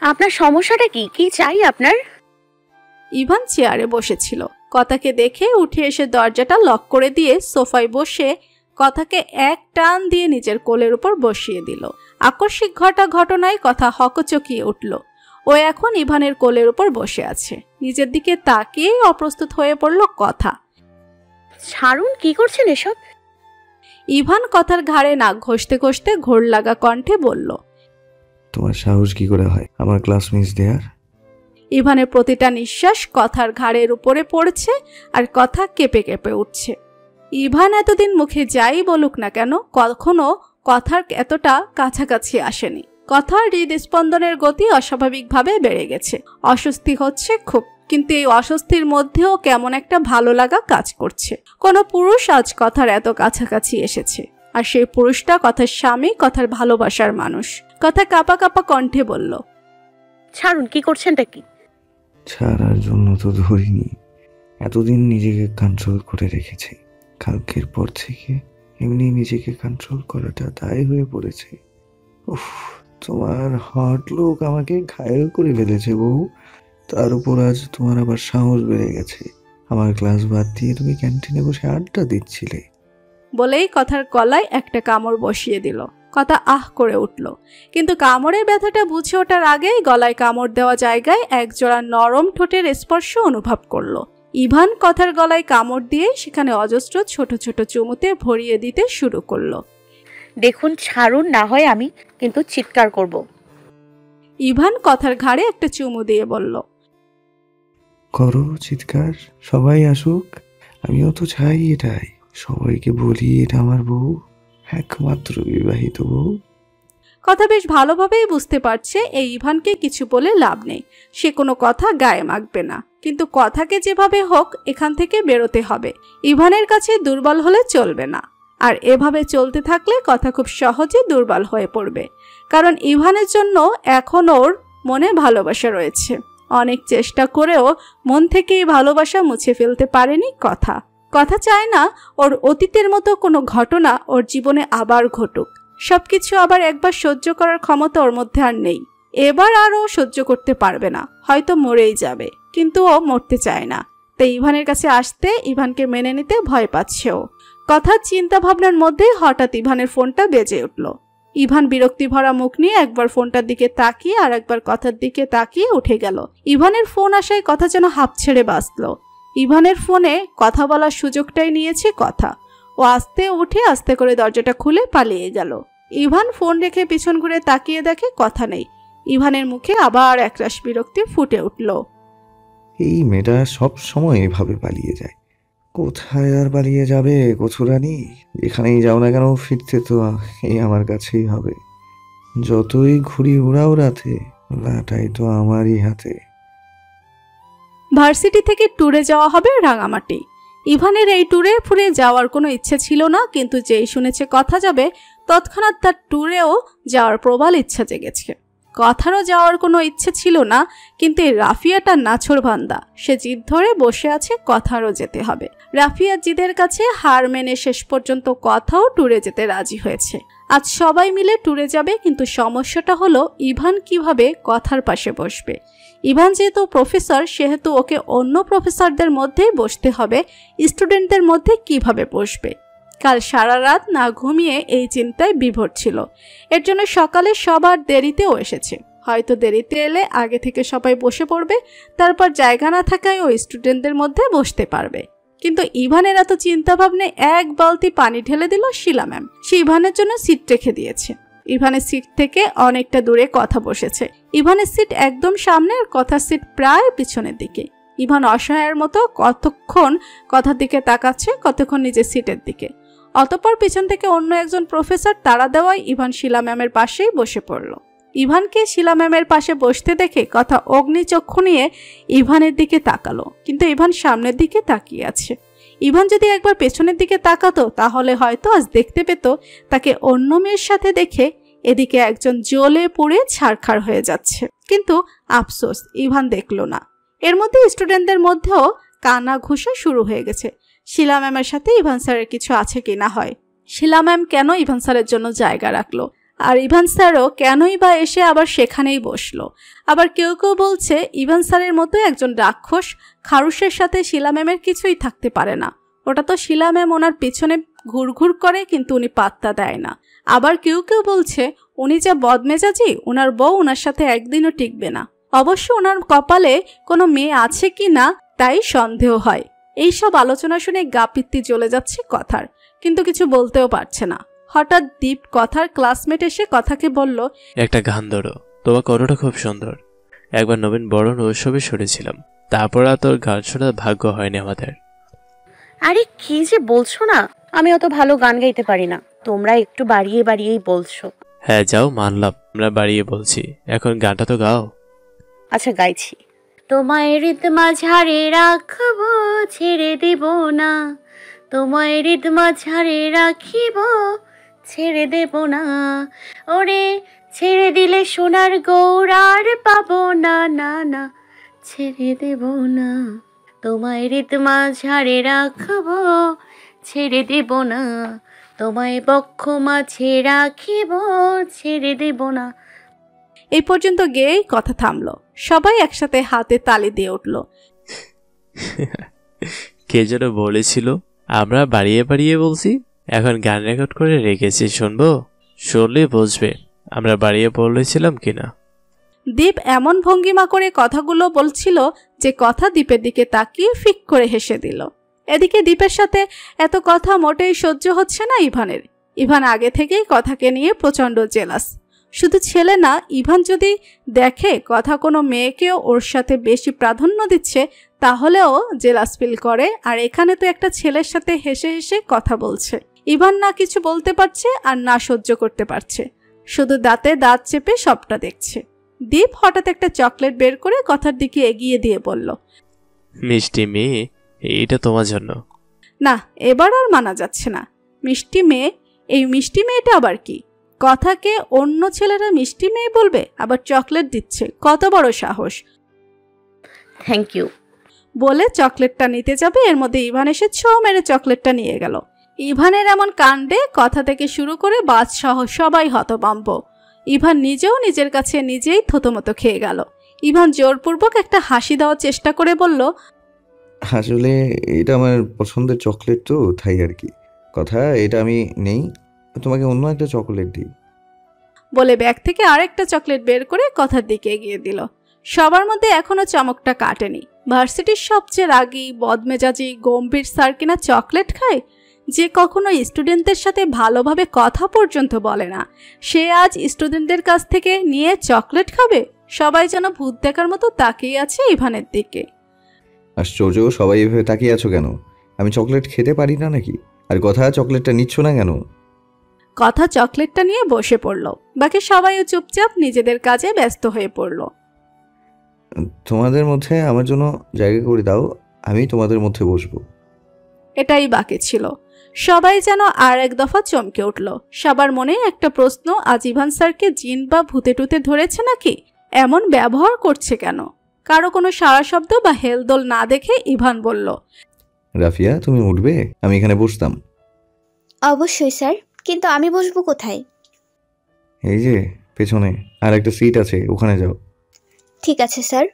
আপনার সমস্যাটা কি? কি চাই আপনার? ইভান চেয়ারে বসেছিল। কথাকে দেখে উঠে এসে দরজাটা লক করে দিয়ে সোফায় বসে কথাকে এক টান দিয়ে নিজের কোলের উপর বসিয়ে দিল। আকস্মিক ঘটনায় কথা হকচকিয়ে উঠল। ও এখন ইভানের কোলের উপর বসে আছে। নিজের দিকে তাকিয়ে অপ্রস্তুত হয়ে পড়ল কথা। ছাড়ুন, কি করছেন এসব? ইভান কথার ঘাড়ে নাক ঘষতে ঘষতে ঘোর লাগা কণ্ঠে বলল, তোমার সাহস কি করে হয় আমার ক্লাস মিস দেয়ার? ইভানের প্রতিটা নিঃশ্বাস কথার ঘাড়ের উপরে পড়ছে আর কথা কেঁপে কেঁপে উঠছে। ইভান এতদিন মুখে যাই বলুক না কেন কখনো কথার এতটা কাছাকাছি আসেনি। কথার হৃদস্পন্দনের গতি অস্বাভাবিকভাবে বেড়ে গেছে। অস্বস্তি হচ্ছে খুব, কিন্তু এই অস্বস্তির মধ্যেও কেমন একটা ভালো লাগা কাজ করছে। কোনো পুরুষ আজ কথার এত কাছাকাছি এসেছে, আর সেই পুরুষটা কথার স্বামী, কথার ভালোবাসার মানুষ। কথা কাঁপা কাঁপা কণ্ঠে বলল, ছাড়ুন, কি করছেনটা কি? ছাড়ার জন্য তো ধরিনি, এতদিন নিজেকে কন্ট্রোল করে রেখেছি। কালকের পর থেকে এমনি নিজেকে কন্ট্রোল করাটা দায় হয়ে পড়েছে। উফ, তোমার হট লোক আমাকে ঘায়েল করে ফেলেছে বউ। তার উপর আজ তোমার আবার সাহস বেড়ে গেছে। আমার ক্লাস বাদ দিয়ে তুমি ক্যান্টিনে বসে আড্ডা দিচ্ছিলে। বলেই কথার গলায় একটা কামড় বসিয়ে দিল। কথা আহ করে উঠল, কিন্তু কামড়ের ব্যথাটা বুঝে ওঠার আগেই গলায় কামড় দেওয়া জায়গায় একজোড়া নরম ঠোঁটের স্পর্শ অনুভব করলো। ইভান কথার গলায় কামড় দিয়ে সেখানে অজস্র ছোট ছোট চুমুতে ভরিয়ে দিতে শুরু করলো। দেখুন, ছাড়ুন, না হয় আমি কিন্তু চিৎকার করব। ইভান কথার ঘাড়ে একটা চুমু দিয়ে বলল, করো চিৎকার, সবাই আসুক। আমিও তো চাই এটাই, সবাইকে বলি এটা আমার বউ, একমাত্র বিবাহিত বউ। কথা বেশ ভালোভাবেই বুঝতে পারছে এই ইভানকে কিছু বলে লাভ নেই, সে কোনো কথা গায়ে মাখবে না। কিন্তু কথাকে যেভাবে হোক এখান থেকে বেরোতে হবে। ইভানের কাছে দুর্বল হলে চলবে না, আর এভাবে চলতে থাকলে কথা খুব সহজে দুর্বল হয়ে পড়বে। কারণ ইভানের জন্য এখন ওর মনে ভালোবাসা রয়েছে। অনেক চেষ্টা করেও মন থেকে এই ভালোবাসা মুছে ফেলতে পারেনি কথা। কথা চায় না ওর অতীতের মতো কোনো ঘটনা ওর জীবনে আবার ঘটুক। সবকিছু আবার একবার সহ্য করার ক্ষমতা ওর মধ্যে আর নেই। এবার আর ও সহ্য করতে পারবে না, হয়তো মরেই যাবে। কিন্তু ও মরতে চায় না, তাই ইভানের কাছে আসতে, ইভানকে মেনে নিতে ভয় পাচ্ছে ও। কথার চিন্তা ভাবনার মধ্যে হঠাৎ ইভানের ফোনটা বেজে উঠল। ইভান বিরক্তি ভরা মুখ নিয়ে একবার ফোনটার দিকে তাকিয়ে আর একবার কথার দিকে তাকিয়ে উঠে গেল। ইভানের ফোন আসায় কথা যেন হাঁপ ছেড়ে বাঁচল। ইভানের ফোনে কথা বলার সুযোগটাই নিয়েছে কথা। ও আস্তে উঠে আস্তে করে দরজাটা খুলে পালিয়ে গেল। ইভান ফোন রেখে পিছন ঘুরে তাকিয়ে দেখে কথা নেই। ইভানের মুখে আবার একরাশ বিরক্তি ফুটে উঠল। এই মেয়েটা সব সময় এভাবে পালিয়ে যায়। কোথায় আর পালিয়ে যাবে কচুরানি? যেখানেই যাও না কেন ফিরতে তো এই আমার কাছেই হবে। যতই ঘুরি উড়াও রাতে, লাটাই তো আমারই হাতে। ভার্সিটি থেকে ট্যুরে যাওয়া হবে রাঙামাটি। ইভানের এই ট্যুরে ফুরে যাওয়ার কোনো ইচ্ছে ছিল না, কিন্তু যেই শুনেছে কথা যাবে তৎক্ষণাৎ তার ট্যুরেও যাওয়ার প্রবল ইচ্ছা জেগেছে। কথারও যাওয়ার কোনো ইচ্ছে ছিল না, কিন্তু এই রাফিয়াটা নাছোড়বান্দা, সে জিদ ধরে বসে আছে কথারও যেতে হবে। রাফিয়ার জিদের কাছে হার মেনে শেষ পর্যন্ত কথাও ট্যুরে যেতে রাজি হয়েছে। আজ সবাই মিলে ট্যুরে যাবে, কিন্তু সমস্যাটা হলো ইভান কিভাবে কথার পাশে বসবে। ইভান যেহেতু প্রফেসর, সেহেতু ওকে অন্য প্রফেসরদের মধ্যেই বসতে হবে। স্টুডেন্টদের মধ্যে কিভাবে বসবে? কাল সারা রাত না ঘুমিয়ে এই চিন্তায় বিভোর ছিল। এর জন্য সকালে সবার দেরিতেও এসেছে। হয়তো দেরিতে এলে আগে থেকে সবাই বসে পড়বে, তারপর জায়গা না থাকায় ওই স্টুডেন্টদের মধ্যে বসতে পারবে। কিন্তু ইভানের এত চিন্তা ভাবনে এক বালতি পানি ঢেলে দিল শিলা ম্যাম। সে ইভানের জন্য সিট রেখে দিয়েছে। ইভানের সিট থেকে অনেকটা দূরে কথা বসেছে। ইভানের সিট একদম সামনে, আর কথার সিট প্রায় পিছনের দিকে। ইভান অসহায়ের মতো কতক্ষণ কথার দিকে তাকাচ্ছে, কতক্ষণ নিজের সিটের দিকে। অতঃপর পিছন থেকে অন্য একজন প্রফেসর তাড়া দেওয়ায় ইভান শিলা ম্যামের পাশেই বসে পড়ল। ইভানকে শিলা ম্যামের পাশে বসতে দেখে কথা অগ্নিচক্ষু নিয়ে ইভানের দিকে তাকালো, কিন্তু ইভান সামনের দিকে তাকিয়ে আছে। ইভান যদি একবার পেছনের দিকে তাকাতো তাহলে হয়তো আজ দেখতে পেত তাকে অন্য মেয়ের সাথে দেখে এদিকে একজন জ্বলে পুড়ে ছারখার হয়ে যাচ্ছে। কিন্তু আফসোস, ইভান দেখলো না। এর মধ্যে স্টুডেন্টদের মধ্যেও কানা ঘুষা শুরু হয়ে গেছে। শিলা ম্যামের সাথে ইভান স্যারের কিছু আছে কি না হয়। শিলা ম্যাম কেন ইভান স্যারের জন্য জায়গা রাখলো? আর ইভান স্যারও কেনই বা এসে আবার সেখানেই বসলো। আবার কেউ কেউ বলছে ইভান স্যারের মতো একজন রাক্ষস খারুশের সাথে শিলা ম্যামের কিছুই থাকতে পারে না। ওটা তো শিলা ম্যাম ওনার পিছনে ঘুরঘুর করে, কিন্তু উনি পাত্তা দেয় না। আবার কেউ কেউ বলছে উনি যা বদমেজাজি, ওনার বউ ওনার সাথে একদিনও টিকবে না। অবশ্য ওনার কপালে কোনো মেয়ে আছে কি না তাই সন্দেহ হয়। এইসব আলোচনা শুনে গা পিত্তি জ্বলে যাচ্ছে কথার, কিন্তু কিছু বলতেও পারছে না। হঠাৎ দীপ কথার ক্লাসমেট এসে কথাকে বলল, একটা গান ধরো, তোমার কণ্ঠটা খুব সুন্দর। একবার নবীন বরণ উৎসবে শুনেছিলাম, তারপর আর তোর গান শোনার ভাগ্য হয়নি আমাদের। আরে কি যে বলছো না, আমি অত ভালো গান গাইতে পারি না, তোমরা একটু বাড়িয়ে বাড়িয়েই বলছো। হ্যাঁ যাও, মানলাম আমরা বাড়িয়ে বলছি, এখন গানটা তো গাও। আচ্ছা গাইছি। তোমায় রিদমা ঝাড়ে রাখবো, ছেড়ে দেব না, তোমায় রিদমা ঝাড়ে রাখিব, ছেড়ে দেব না, ওরে ছেড়ে দিলে সোনার গৌরার পাবো না, না না ছেড়ে দেব না, তোমায় রিদমা ঝাড়ে রাখবো, ছেড়ে দেব না, তোমায় বক্ষ মাঝে রাখিব, ছেড়ে দেব না। এই পর্যন্ত গেয়েই কথা থামলো। সবাই একসাথে হাতে তালি দিয়ে উঠল। কে যেন বলেছিল আমরা বাড়িয়ে বাড়িয়ে বলছি, এখন গান রেকর্ড করে রেখেছি, শুনবো? শুনলে বুঝবে আমরা বাড়িয়ে বলেছিলাম কিনা। দীপ এমন ভঙ্গিমা করে কথাগুলো বলছিল যে কথা দীপের দিকে তাকিয়ে ফিক করে হেসে দিল। এদিকে দীপের সাথে এত কথা মোটেই সহ্য হচ্ছে না ইভানের। ইভান আগে থেকেই কথাকে নিয়ে প্রচণ্ড জেলাস। শুধু ছেলে না, ইভান যদি দেখে কথা কোনো মেয়েকেও ওর সাথে বেশি প্রাধান্য দিচ্ছে তাহলেও জেলাস ফিল করে। আর এখানে তো একটা ছেলের সাথে হেসে হেসে কথা বলছে। ইভান না কিছু বলতে পারছে আর না সহ্য করতে পারছে, শুধু দাঁতে দাঁত চেপে সবটা দেখছে। দীপ হঠাৎ একটা চকলেট বের করে কথার দিকে এগিয়ে দিয়ে বলল, মিষ্টি মেয়ে, এইটা তোমার জন্য। না, এবার আর মানা যাচ্ছে না। মিষ্টি মেয়ে? এই মিষ্টি মেয়েটা আবার কি? কথাকে অন্য ছেলেরা মিষ্টি মেয়ে বলবে, আবার চকলেট দিচ্ছে, কত বড় সাহস! থ্যাংক ইউ বলে চকলেটটা নিতে যাবে, এর মধ্যে ইভান এসে ছো মেরে চকলেটটা নিয়ে গেল। ইভানের এমন কাণ্ডে কথা থেকে শুরু করে বাজ সহ সবাই হতভম্ব। ইভান নিজেও নিজের কাছে নিজেই থতমতো খেয়ে গেল। ইভান জোরপূর্বক একটা হাসি দেওয়ার চেষ্টা করে বলল, আসলে এটা আমার পছন্দের চকলেট তো, তাই আর কি। কথা এটা আমি নেই, তোমাকে অন্য একটা চকলেট দিই। বলে ব্যাগ থেকে আরেকটা চকলেট বের করে কথার দিকে এগিয়ে দিল। সবার মধ্যে এখনো চমকটা কাটেনি। ভার্সিটির সবচেয়ে রাগী, বদমেজাজি, গম্ভীর স্যার কিনা চকলেট খায়? যে কখনো স্টুডেন্টদের সাথে ভালোভাবে কথা পর্যন্ত বলে না, সে আজ স্টুডেন্টদের কাছ থেকে নিয়ে চকলেট খাবে? সবাই যেন ভূত দেখার মতো তাকিয়ে আছে ইভানের দিকে। আশ্চর্য, সবাই এভাবে তাকিয়ে আছো কেন? আমি চকলেট খেতে পারি না নাকি? আর কথা চকলেটটা নিচ্ছ না কেন? কথা চকলেটটা নিয়ে বসে পড়ল। বাকি সবাইও চুপচাপ নিজেদের কাজে ব্যস্ত হয়ে পড়ল। তোমাদের মধ্যে আমার জন্য জায়গা করে দাও, আমি তোমাদের মধ্যে বসবো। এটাই বাকি ছিল। সবাই যেন আর এক দফা চমকে উঠল। সবার মনে একটা প্রশ্ন, আজ ইভান স্যারকে জিন বা ভূতে টুতে ধরেছে নাকি? এমন ব্যবহার করছে কেন? কারো কোনো সাড়া শব্দ বা হেলদোল না দেখে ইভান বলল, রাফিয়া, তুমি উঠবে? আমি এখানে বসতাম। অবশ্যই স্যার, কিন্তু আমি বসবো কোথায়? এই যে পেছনে আর একটা সিট আছে, ওখানে যাও। ঠিক আছে স্যার।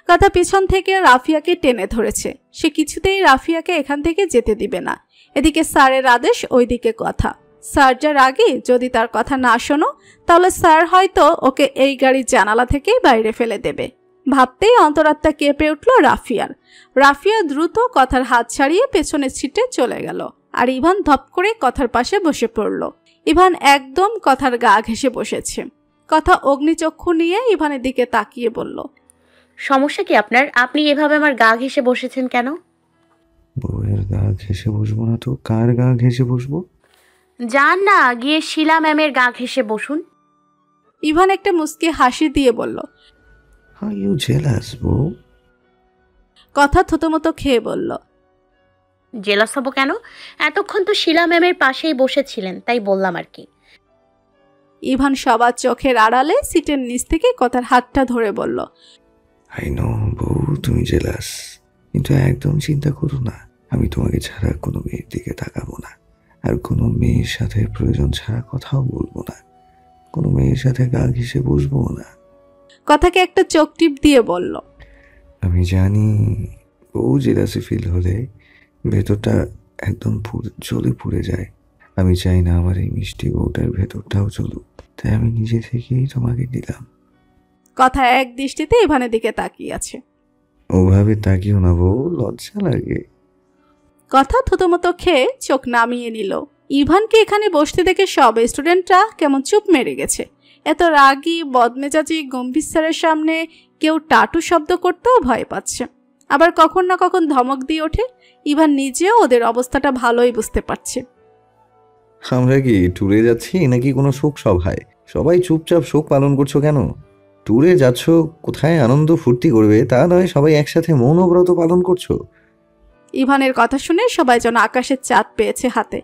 কথা পিছন থেকে রাফিয়াকে টেনে ধরেছে। সে কিছুতেই রাফিয়াকে এখান থেকে যেতে দিবে না। এদিকে স্যারের আদেশ, ওইদিকে কথা। স্যার যার আগে যদি তার কথা না শোনো, তাহলে স্যার হয়তো ওকে এই গাড়ির জানালা থেকেই বাইরে ফেলে দেবে। ভাবতেই অন্তরাত্মা কেঁপে উঠল রাফিয়ার। রাফিয়া দ্রুত কথার হাত ছাড়িয়ে পেছনের সিটে চলে গেল। আর ইভান ধপ করে কথার পাশে বসে পড়ল। ইভান একদম কথার গা ঘেঁষে বসেছে। কথা অগ্নিচক্ষু নিয়ে ইভানের দিকে তাকিয়ে বলল, সমস্যা কি আপনার? আপনি এভাবে আমার গা ঘেঁষে বসেছেন কেন? বউয়ের গা ঘেঁষে বসবো না তো কার গা ঘেঁষে বসবো? যান না, গিয়ে শিলা ম্যামের গা ঘেঁষে বসুন। ইভান একটা মুচকি হাসি দিয়ে বলল, Are you jealous, বউ? কথা থতমতো খেয়ে বলল, জেলাস হবো কেন? এতক্ষণ তো শিলা ম্যামের পাশেই বসেছিলেন, তাই বললাম আর কি। ইভান সবার চোখের আড়ালে সিটের নিচ থেকে কথার হাতটা ধরে বলল, I know, বউ, তুমি জেলাস, কিন্তু একদম চিন্তা করো না। আমি তোমাকে ছাড়া কোনো মেয়ের দিকে তাকাবো না, আর কোনো মেয়ের সাথে প্রয়োজন ছাড়া কথাও বলবো না। কোনো মেয়ের সাথে গা ঘেঁষে বসবো না। কথাকে একটা চোখ টিপ দিয়ে বলল, আমি জানি বউ জেলাসি ফিল হলে ভেতরটা একদম জ্বলে পুড়ে যায়। আমি চাই না আমার এই মিষ্টি বউটার ভেতরটাও চলুক, তাই আমি নিজে থেকেই তোমাকে দিলাম। কথা এক দৃষ্টিতে ইভানের দিকে তাকিয়ে আছে। ওভাবে তাকিও না বউ, লজ্জা লাগে। কথা থুতোমতো খেয়ে চোখ নামিয়ে নিল। ইভানকে এখানে বসতে দেখে সব স্টুডেন্টরা কেমন চুপ মেরে গেছে। এত রাগী বদমেজাজি গম্ভীর স্যারের সামনে কেউ টাটু শব্দ করতেও ভয় পাচ্ছে, আবার কখন না কখন ধমক দিয়ে ওঠে। ইভান নিজেও ওদের অবস্থাটা ভালোই বুঝতে পারছে। আমরা কি ট্যুরে যাচ্ছি নাকি কোনো শোক সভায়? সবাই চুপচাপ শোক পালন করছো কেন? ট্যুরে যাচ্ছ, কোথায় আনন্দ ফুর্তি করবে তা নয়, সবাই একসাথে মৌনব্রত পালন করছো। ইভানের কথা শুনে সবাই যেন আকাশের চাঁদ পেয়েছে হাতে।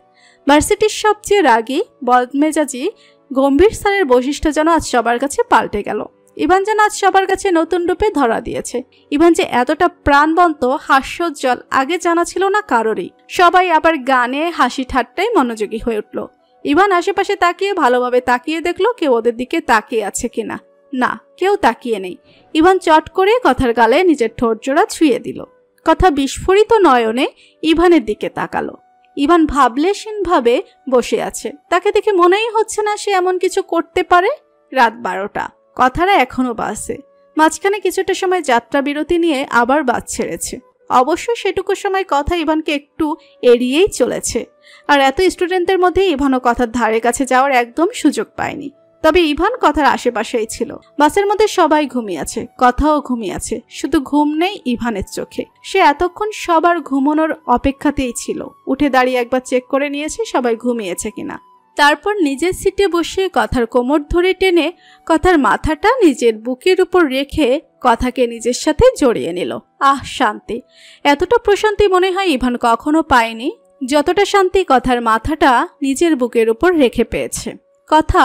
ভার্সিটির সবচেয়ে রাগী বদমেজাজি গম্ভীর স্যারের বৈশিষ্ট্য যেন আজ সবার কাছে পাল্টে গেল। ইভান যেন আজ সবার কাছে নতুন রূপে ধরা দিয়েছে। ইভান যে এতটা প্রাণবন্ত হাস্যোজ্জ্বল আগে জানা ছিল না কারোরই। সবাই আবার গানে হাসি ঠাট্টায় মনোযোগী হয়ে উঠল। ইভান আশেপাশে তাকিয়ে ভালোভাবে তাকিয়ে দেখলো কেউ ওদের দিকে তাকিয়ে আছে কিনা। না, কেউ তাকিয়ে নেই। ইভান চট করে কথার গালে নিজের ঠোঁট জোড়া ছুঁয়ে দিল। কথা বিস্ফোরিত নয়নে ইভানের দিকে তাকালো। ইভান ভাবলেশীনভাবে বসে আছে। তাকে দেখে মনেই হচ্ছে না সে এমন কিছু করতে পারে। রাত 12টা, কথারা এখনো বাজছে। মাঝখানে কিছুটা সময় যাত্রা বিরতি নিয়ে আবার বাস ছেড়েছে। অবশ্য সেটুকু সময় কথা ইভানকে একটু এড়িয়েই চলেছে। আর এত স্টুডেন্টদের মধ্যে ইভানও কথার ধারে কাছে যাওয়ার একদম সুযোগ পায়নি। তবে ইভান কথার আশেপাশেই ছিল। বাসের মধ্যে সবাই ঘুমিয়ে আছে, কথাও ঘুমিয়ে আছে, শুধু ঘুম নেই ইভানের চোখে। সে এতক্ষণ সবার ঘুমানোর অপেক্ষাতেই ছিল। উঠে দাঁড়িয়ে একবার চেক করে নিয়েছে সবাই ঘুমিয়েছে কিনা। তারপর নিজের সিটে বসে কথার কোমর ধরে টেনে কথার মাথাটা নিজের বুকের উপর রেখে কথাকে নিজের সাথে জড়িয়ে নিল। আহ, শান্তি! এতটা প্রশান্তি মনে হয় ইভান কখনো পায়নি যতটা শান্তি কথার মাথাটা নিজের বুকের উপর রেখে পেয়েছে। কথা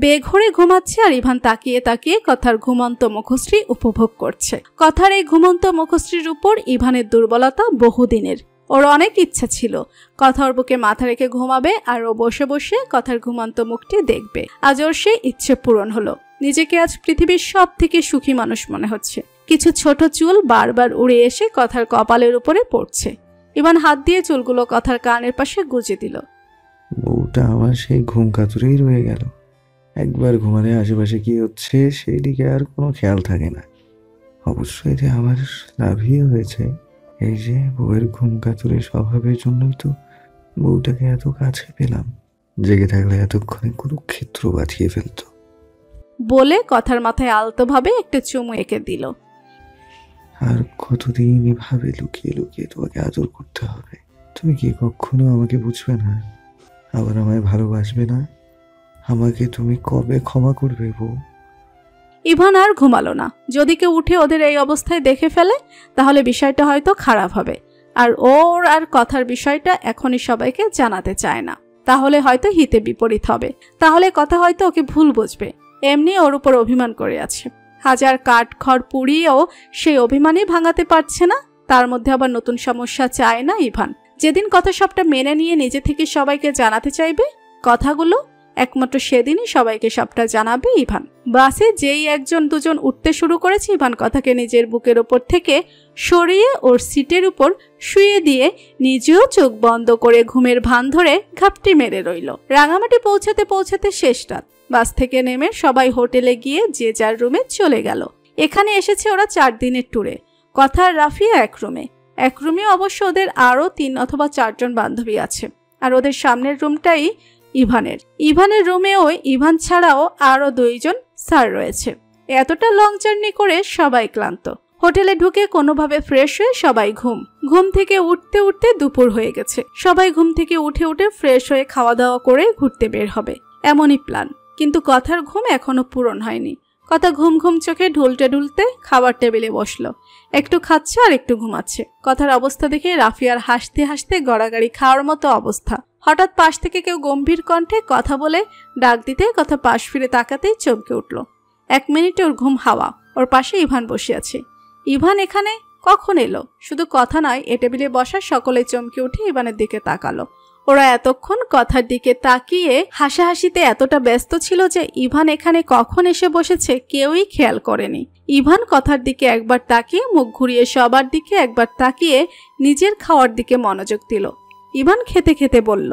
বেঘরে ঘুমাচ্ছে আর ইভান তাকিয়ে তাকিয়ে কথার ঘুমন্ত মুখশ্রী উপভোগ করছে। কথার এই ঘুমন্ত মুখশ্রীর উপর ইভানের দুর্বলতা বহুদিনের। ওর অনেক ইচ্ছা ছিল কথা ওর বুকে মাথা রেখে ঘুমাবে আর ও বসে বসে কথার ঘুমন্ত মুখটি দেখবে। আজ ওর সেই ইচ্ছে পূরণ হলো। নিজেকে আজ পৃথিবীর সব থেকে সুখী মানুষ মনে হচ্ছে। কিছু ছোট চুল বারবার উড়ে এসে কথার কপালের উপরে পড়ছে। ইভান হাত দিয়ে চুলগুলো কথার কানের পাশে গুজে দিল। বউটা আমার সেই ঘুম কাতুরেই রয়ে গেল। একবার ঘুমালে আশেপাশে কি হচ্ছে সেই দিকে আর কোনো খেয়াল থাকে না। অবশ্যই যে আমার লাভই হয়েছে। এই যে বউয়ের ঘুম কাতুরে স্বভাবের জন্যই তো বউটাকে এত কাছে পেলাম। জেগে থাকলে এতক্ষণে কুরুক্ষেত্র বাঁধিয়ে ফেলতো। বলে কথার মাথায় আলতোভাবে একটা চুমু এঁকে দিল। আর কতদিন এভাবে লুকিয়ে লুকিয়ে তোমাকে আদর করতে হবে? তুমি কি কখনো আমাকে বুঝবে না? আবার আমায় ভালোবাসবে না? আমাকে তুমি কবে ক্ষমা করবে বউ? ইভান আর ঘুমালো না। যদি কেউ উঠে ওদের এই অবস্থায় দেখে ফেলে তাহলে বিষয়টা হয়তো খারাপ হবে। আর ওর আর কথার বিষয়টা এখনই সবাইকে জানাতে চায় না। তাহলে হয়তো হিতে বিপরীত হবে। তাহলে কথা হয়তো ওকে ভুল বুঝবে। এমনি ওর উপর অভিমান করে আছে। হাজার কাঠ খড় পুড়িয়েও সেই অভিমানই ভাঙাতে পারছে না। তার মধ্যে আবার নতুন সমস্যা চায় না ইভান। যেদিন কথা সবটা মেনে নিয়ে নিজে থেকে সবাইকে জানাতে চাইবে কথাগুলো, একমাত্র সেদিনই সবাইকে সবটা জানাবে ইভান। বাসে যেই একজন দুজন উঠতে শুরু করেছে ইভান কথাকে নিজের বুকের ওপর থেকে সরিয়ে ওর সিটের উপর শুয়ে দিয়ে নিজেও চোখ বন্ধ করে ঘুমের ভান ধরে ঘাপটি মেরে রইল। রাঙামাটি পৌঁছাতে পৌঁছাতে শেষ রাত। বাস থেকে নেমে সবাই হোটেলে গিয়ে যে যার রুমে চলে গেল। এখানে এসেছে ওরা 4 দিনের ট্যুরে। কথা আর রাফিয়া এক রুমে অবশ্য ওদের আরও 3 অথবা 4 জন বান্ধবী আছে। আর ওদের সামনের রুমটাই ইভানের রুমেও ইভান ছাড়াও আরও 2 জন স্যার রয়েছে। এতটা লং জার্নি করে সবাই ক্লান্ত। হোটেলে ঢুকে কোনোভাবে ফ্রেশ হয়ে সবাই ঘুম থেকে উঠতে উঠতে দুপুর হয়ে গেছে। সবাই ঘুম থেকে উঠে ফ্রেশ হয়ে খাওয়া দাওয়া করে ঘুরতে বের হবে এমনই প্ল্যান। কিন্তু কথার ঘুম এখনো পূরণ হয়নি। কথা ঘুম চোখে ঢুলতে খাবার টেবিলে বসলো। একটু খাচ্ছে আর একটু ঘুমাচ্ছে। কথার অবস্থা দেখে রাফিয়ার হাসতে হাসতে গড়াগড়ি খাওয়ার মতো অবস্থা। হঠাৎ পাশ থেকে কেউ গম্ভীর কণ্ঠে কথা বলে ডাক দিতে কথা পাশ ফিরে তাকাতেই চমকে উঠল। 1 মিনিটে ওর ঘুম হাওয়া। ওর পাশে ইভান বসে আছে। ইভান এখানে কখন এলো? শুধু কথা নয়, এ টেবিলে বসা সকলে চমকে উঠে ইভানের দিকে তাকালো। ওরা এতক্ষণ কথার দিকে তাকিয়ে হাসাহাসিতে এতটা ব্যস্ত ছিল যে ইভান এখানে কখন এসে বসেছে কেউই খেয়াল করেনি। ইভান কথার দিকে একবার তাকিয়ে মুখ ঘুরিয়ে সবার দিকে একবার তাকিয়ে নিজের খাওয়ার দিকে মনোযোগ দিল। ইভান খেতে খেতে বলল,